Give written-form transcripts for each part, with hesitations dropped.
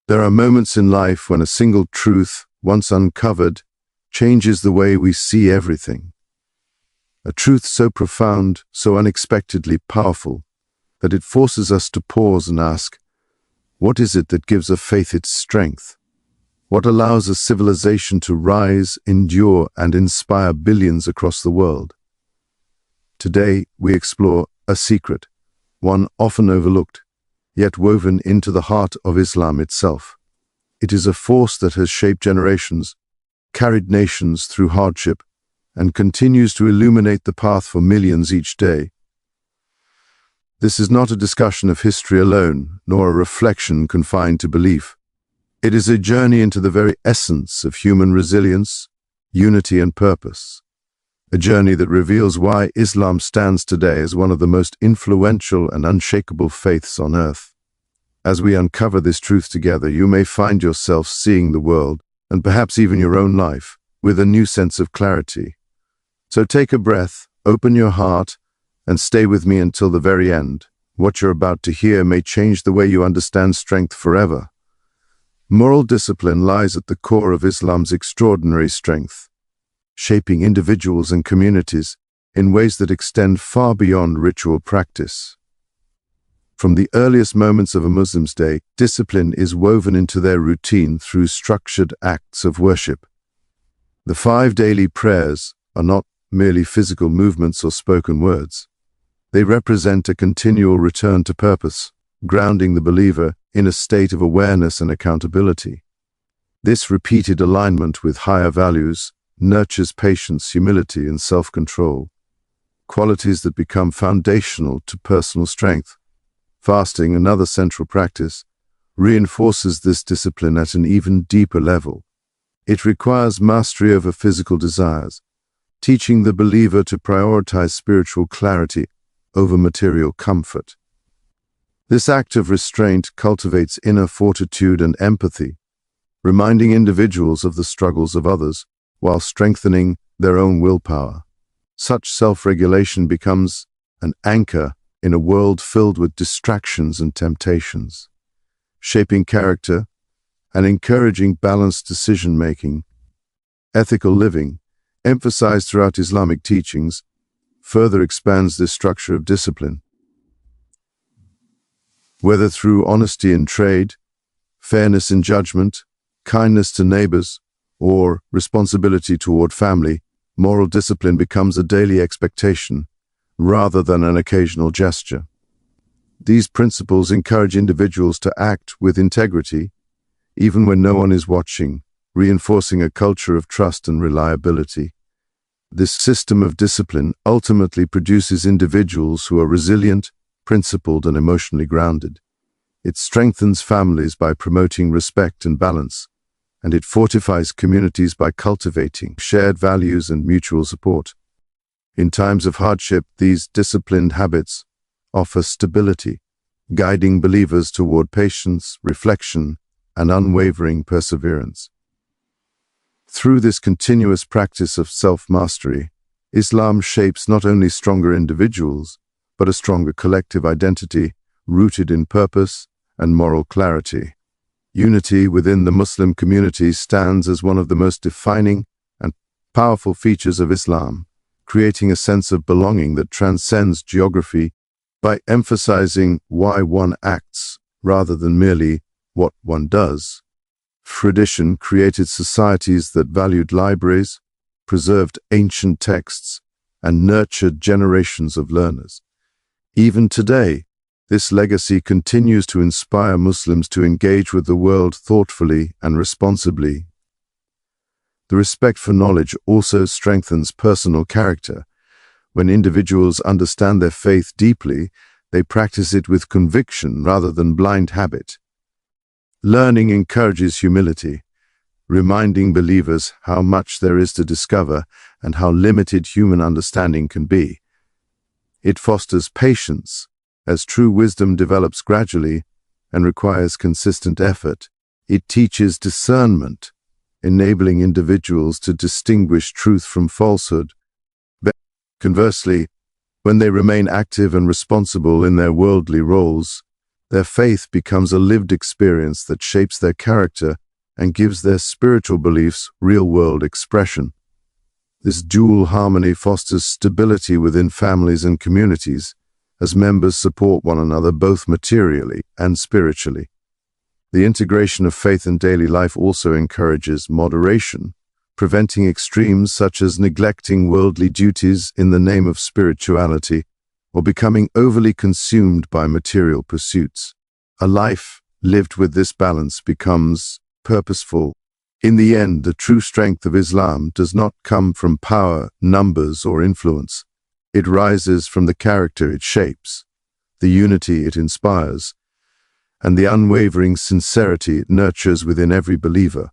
There are moments in life when a single truth, once uncovered, changes the way we see everything. A truth so profound, so unexpectedly powerful, that it forces us to pause and ask, what is it that gives a faith its strength? What allows a civilization to rise, endure, and inspire billions across the world? Today, we explore a secret, one often overlooked, yet woven into the heart of Islam itself. It is a force that has shaped generations, carried nations through hardship, and continues to illuminate the path for millions each day. This is not a discussion of history alone, nor a reflection confined to belief. It is a journey into the very essence of human resilience, unity, and purpose. A journey that reveals why Islam stands today as one of the most influential and unshakable faiths on earth. As we uncover this truth together, you may find yourself seeing the world, and perhaps even your own life, with a new sense of clarity. So take a breath, open your heart, and stay with me until the very end. What you're about to hear may change the way you understand strength forever. Moral discipline lies at the core of Islam's extraordinary strength, shaping individuals and communities in ways that extend far beyond ritual practice. From the earliest moments of a Muslim's day, discipline is woven into their routine through structured acts of worship. The 5 daily prayers are not merely physical movements or spoken words. They represent a continual return to purpose, grounding the believer in a state of awareness and accountability. This repeated alignment with higher values nurtures patience, humility, and self-control, qualities that become foundational to personal strength. Fasting, another central practice, reinforces this discipline at an even deeper level. It requires mastery over physical desires, teaching the believer to prioritize spiritual clarity over material comfort. This act of restraint cultivates inner fortitude and empathy, reminding individuals of the struggles of others while strengthening their own willpower. Such self-regulation becomes an anchor in a world filled with distractions and temptations, shaping character and encouraging balanced decision-making. Ethical living, emphasized throughout Islamic teachings, further expands this structure of discipline. Whether through honesty in trade, fairness in judgment, kindness to neighbors, or responsibility toward family, moral discipline becomes a daily expectation rather than an occasional gesture. These principles encourage individuals to act with integrity, even when no one is watching, reinforcing a culture of trust and reliability. This system of discipline ultimately produces individuals who are resilient, principled, and emotionally grounded. It strengthens families by promoting respect and balance, and it fortifies communities by cultivating shared values and mutual support. In times of hardship, these disciplined habits offer stability, guiding believers toward patience, reflection, and unwavering perseverance. Through this continuous practice of self-mastery, Islam shapes not only stronger individuals, but a stronger collective identity rooted in purpose and moral clarity. Unity within the Muslim community stands as one of the most defining and powerful features of Islam, creating a sense of belonging that transcends geography by emphasizing why one acts rather than merely what one does. Tradition created societies that valued libraries, preserved ancient texts, and nurtured generations of learners. Even today, this legacy continues to inspire Muslims to engage with the world thoughtfully and responsibly. The respect for knowledge also strengthens personal character. When individuals understand their faith deeply, they practice it with conviction rather than blind habit. Learning encourages humility, reminding believers how much there is to discover and how limited human understanding can be. It fosters patience, as true wisdom develops gradually and requires consistent effort. It teaches discernment, enabling individuals to distinguish truth from falsehood. Conversely, when they remain active and responsible in their worldly roles, Their faith becomes a lived experience that shapes their character and gives their spiritual beliefs real-world expression. This dual harmony fosters stability within families and communities, as members support one another both materially and spiritually. The integration of faith in daily life also encourages moderation, preventing extremes such as neglecting worldly duties in the name of spirituality or becoming overly consumed by material pursuits. A life lived with this balance becomes purposeful. In the end, the true strength of Islam does not come from power, numbers, or influence. It rises from the character it shapes, the unity it inspires, and the unwavering sincerity it nurtures within every believer.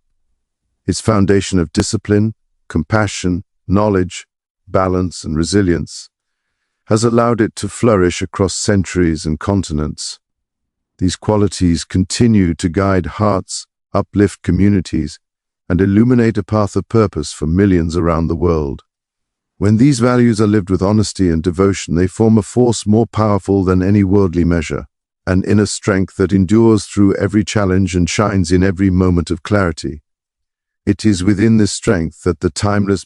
Its foundation of discipline, compassion, knowledge, balance, and resilience has allowed it to flourish across centuries and continents. These qualities continue to guide hearts, uplift communities, and illuminate a path of purpose for millions around the world. When these values are lived with honesty and devotion, they form a force more powerful than any worldly measure, an inner strength that endures through every challenge and shines in every moment of clarity. It is within this strength that the timeless